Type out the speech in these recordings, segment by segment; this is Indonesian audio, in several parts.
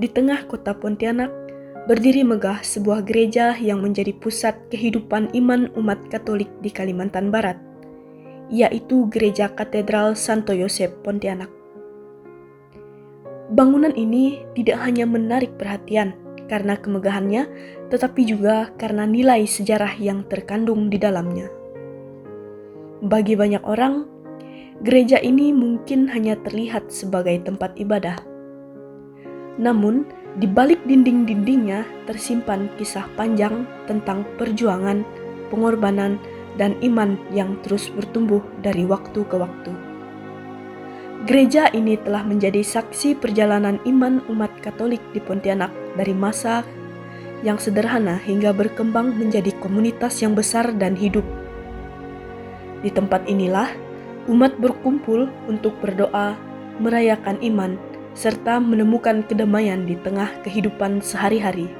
Di tengah kota Pontianak, berdiri megah sebuah gereja yang menjadi pusat kehidupan iman umat Katolik di Kalimantan Barat, yaitu Gereja Katedral Santo Yosep Pontianak. Bangunan ini tidak hanya menarik perhatian karena kemegahannya, tetapi juga karena nilai sejarah yang terkandung di dalamnya. Bagi banyak orang, gereja ini mungkin hanya terlihat sebagai tempat ibadah. Namun, di balik dinding-dindingnya tersimpan kisah panjang tentang perjuangan, pengorbanan, dan iman yang terus bertumbuh dari waktu ke waktu. Gereja ini telah menjadi saksi perjalanan iman umat Katolik di Pontianak dari masa yang sederhana hingga berkembang menjadi komunitas yang besar dan hidup. Di tempat inilah umat berkumpul untuk berdoa, merayakan iman, serta menemukan kedamaian di tengah kehidupan sehari-hari.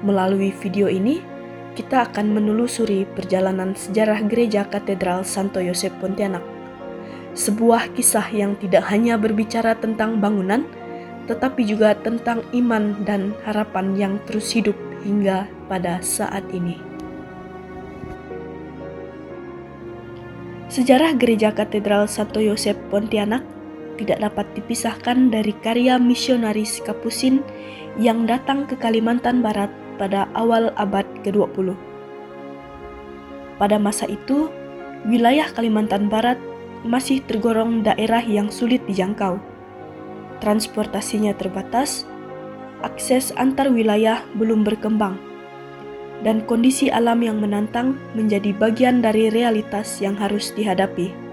Melalui video ini, kita akan menelusuri perjalanan sejarah Gereja Katedral Santo Yosep Pontianak. Sebuah kisah yang tidak hanya berbicara tentang bangunan, tetapi juga tentang iman dan harapan yang terus hidup hingga pada saat ini. Sejarah Gereja Katedral Santo Yosep Pontianak tidak dapat dipisahkan dari karya misionaris Kapusin yang datang ke Kalimantan Barat pada awal abad ke-20. Pada masa itu, wilayah Kalimantan Barat masih tergolong daerah yang sulit dijangkau. Transportasinya terbatas, akses antar wilayah belum berkembang, dan kondisi alam yang menantang menjadi bagian dari realitas yang harus dihadapi.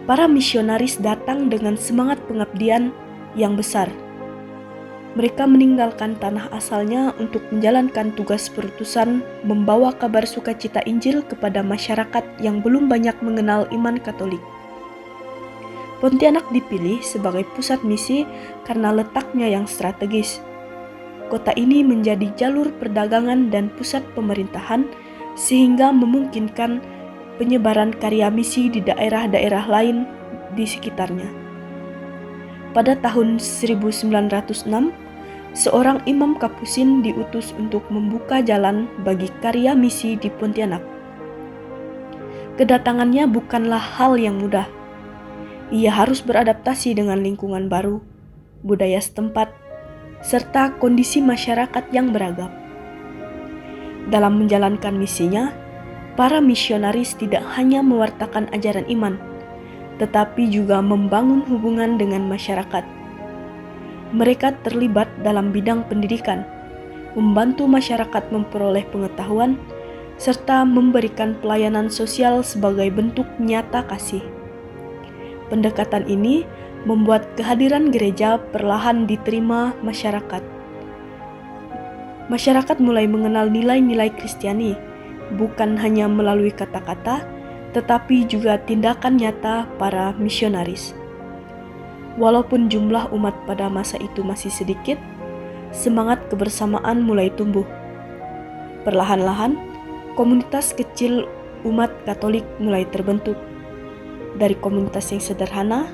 Para misionaris datang dengan semangat pengabdian yang besar. Mereka meninggalkan tanah asalnya untuk menjalankan tugas perutusan membawa kabar sukacita Injil kepada masyarakat yang belum banyak mengenal iman Katolik. Pontianak dipilih sebagai pusat misi karena letaknya yang strategis. Kota ini menjadi jalur perdagangan dan pusat pemerintahan sehingga memungkinkan penyebaran karya misi di daerah-daerah lain di sekitarnya. Pada tahun 1906, seorang imam Kapusin diutus untuk membuka jalan bagi karya misi di Pontianak. Kedatangannya bukanlah hal yang mudah. Ia harus beradaptasi dengan lingkungan baru, budaya setempat, serta kondisi masyarakat yang beragam. Dalam menjalankan misinya, para misionaris tidak hanya mewartakan ajaran iman, tetapi juga membangun hubungan dengan masyarakat. Mereka terlibat dalam bidang pendidikan, membantu masyarakat memperoleh pengetahuan, serta memberikan pelayanan sosial sebagai bentuk nyata kasih. Pendekatan ini membuat kehadiran gereja perlahan diterima masyarakat. Masyarakat mulai mengenal nilai-nilai Kristiani, bukan hanya melalui kata-kata, tetapi juga tindakan nyata para misionaris. Walaupun jumlah umat pada masa itu masih sedikit, semangat kebersamaan mulai tumbuh. Perlahan-lahan, komunitas kecil umat Katolik mulai terbentuk. Dari komunitas yang sederhana,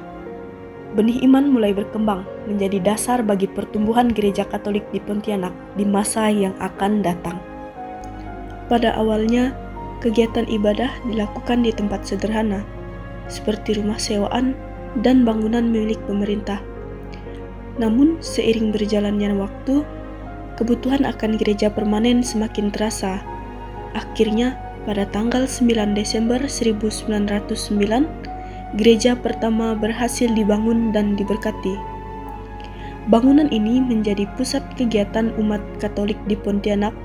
benih iman mulai berkembang menjadi dasar bagi pertumbuhan gereja Katolik di Pontianak di masa yang akan datang. Pada awalnya, kegiatan ibadah dilakukan di tempat sederhana, seperti rumah sewaan dan bangunan milik pemerintah. Namun, seiring berjalannya waktu, kebutuhan akan gereja permanen semakin terasa. Akhirnya, pada tanggal 9 Desember 1909, gereja pertama berhasil dibangun dan diberkati. Bangunan ini menjadi pusat kegiatan umat Katolik di Pontianak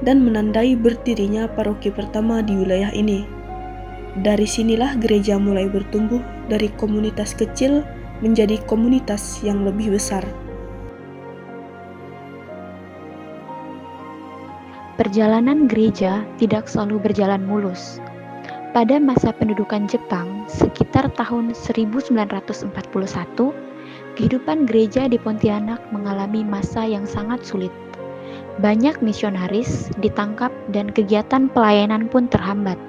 dan menandai berdirinya paroki pertama di wilayah ini. Dari sinilah gereja mulai bertumbuh dari komunitas kecil menjadi komunitas yang lebih besar. Perjalanan gereja tidak selalu berjalan mulus. Pada masa pendudukan Jepang sekitar tahun 1941, kehidupan gereja di Pontianak mengalami masa yang sangat sulit. Banyak misionaris ditangkap dan kegiatan pelayanan pun terhambat.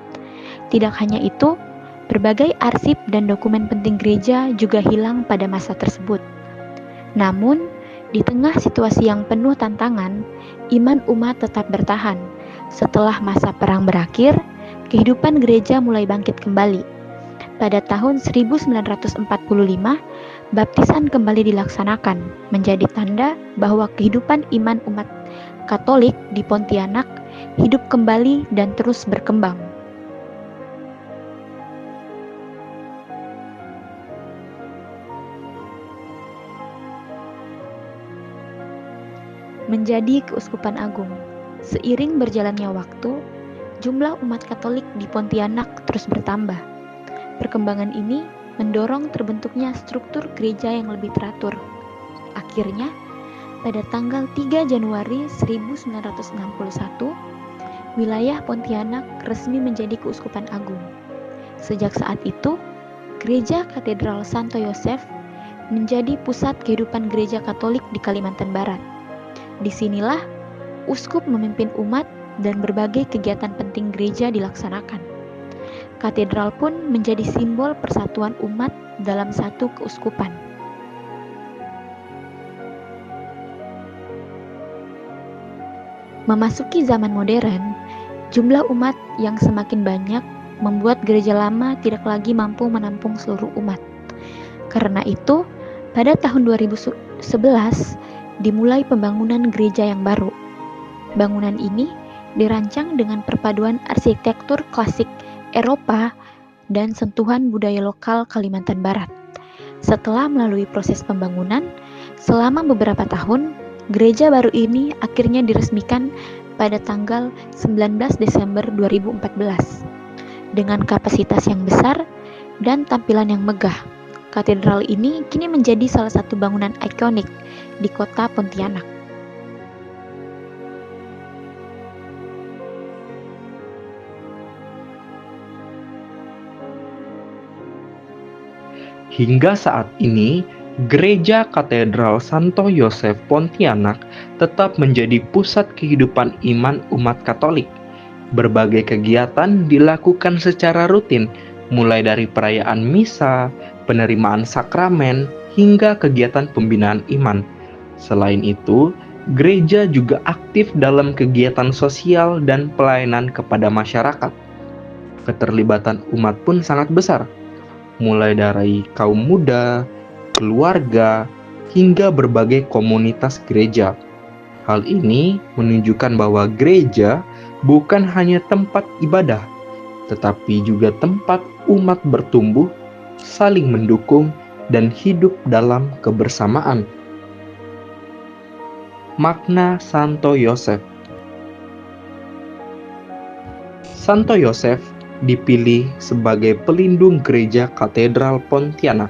Tidak hanya itu, berbagai arsip dan dokumen penting gereja juga hilang pada masa tersebut. Namun, di tengah situasi yang penuh tantangan, iman umat tetap bertahan. Setelah masa perang berakhir, kehidupan gereja mulai bangkit kembali. Pada tahun 1945, baptisan kembali dilaksanakan, menjadi tanda bahwa kehidupan iman umat Katolik di Pontianak hidup kembali dan terus berkembang. Menjadi Keuskupan Agung. Seiring berjalannya waktu, jumlah umat Katolik di Pontianak terus bertambah. Perkembangan ini mendorong terbentuknya struktur gereja yang lebih teratur. Akhirnya, pada tanggal 3 Januari 1961, wilayah Pontianak resmi menjadi Keuskupan Agung. Sejak saat itu, Gereja Katedral Santo Yosef menjadi pusat kehidupan gereja Katolik di Kalimantan Barat. Disinilah uskup memimpin umat dan berbagai kegiatan penting gereja dilaksanakan. Katedral pun menjadi simbol persatuan umat dalam satu keuskupan. Memasuki zaman modern, jumlah umat yang semakin banyak membuat gereja lama tidak lagi mampu menampung seluruh umat. Karena itu, pada tahun 2011 dimulai pembangunan gereja yang baru. Bangunan ini dirancang dengan perpaduan arsitektur klasik Eropa dan sentuhan budaya lokal Kalimantan Barat. Setelah melalui proses pembangunan, selama beberapa tahun, gereja baru ini akhirnya diresmikan pada tanggal 19 Desember 2014. Dengan kapasitas yang besar dan tampilan yang megah, katedral ini kini menjadi salah satu bangunan ikonik di kota Pontianak. Hingga saat ini, Gereja Katedral Santo Yosef Pontianak tetap menjadi pusat kehidupan iman umat Katolik. Berbagai kegiatan dilakukan secara rutin, mulai dari perayaan misa, penerimaan sakramen, hingga kegiatan pembinaan iman. Selain itu, gereja juga aktif dalam kegiatan sosial dan pelayanan kepada masyarakat. Keterlibatan umat pun sangat besar, mulai dari kaum muda, keluarga, hingga berbagai komunitas gereja. Hal ini menunjukkan bahwa gereja bukan hanya tempat ibadah, tetapi juga tempat umat bertumbuh, saling mendukung, dan hidup dalam kebersamaan. Makna Santo Yosef. Santo Yosef dipilih sebagai pelindung gereja Katedral Pontianak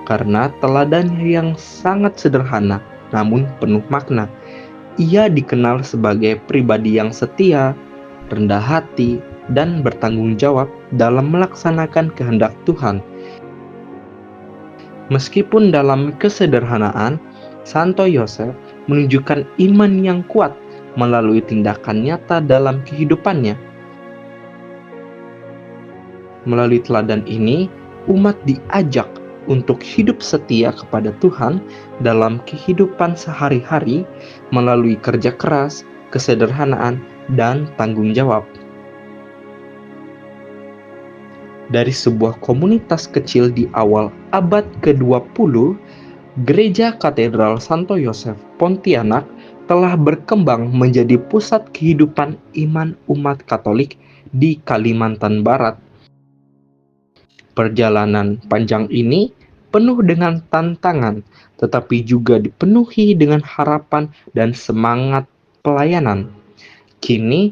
karena teladannya yang sangat sederhana namun penuh makna. Ia dikenal sebagai pribadi yang setia, rendah hati, dan bertanggung jawab dalam melaksanakan kehendak Tuhan. Meskipun dalam kesederhanaan, Santo Yosef menunjukkan iman yang kuat melalui tindakan nyata dalam kehidupannya. Melalui teladan ini, umat diajak untuk hidup setia kepada Tuhan dalam kehidupan sehari-hari melalui kerja keras, kesederhanaan, dan tanggung jawab. Dari sebuah komunitas kecil di awal abad ke-20, Gereja Katedral Santo Yosef Pontianak telah berkembang menjadi pusat kehidupan iman umat Katolik di Kalimantan Barat. Perjalanan panjang ini penuh dengan tantangan, tetapi juga dipenuhi dengan harapan dan semangat pelayanan. Kini,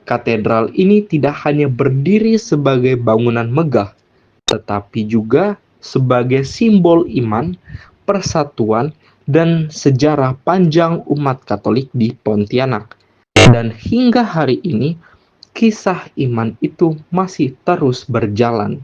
katedral ini tidak hanya berdiri sebagai bangunan megah, tetapi juga sebagai simbol iman, persatuan, dan sejarah panjang umat Katolik di Pontianak. Dan hingga hari ini, kisah iman itu masih terus berjalan.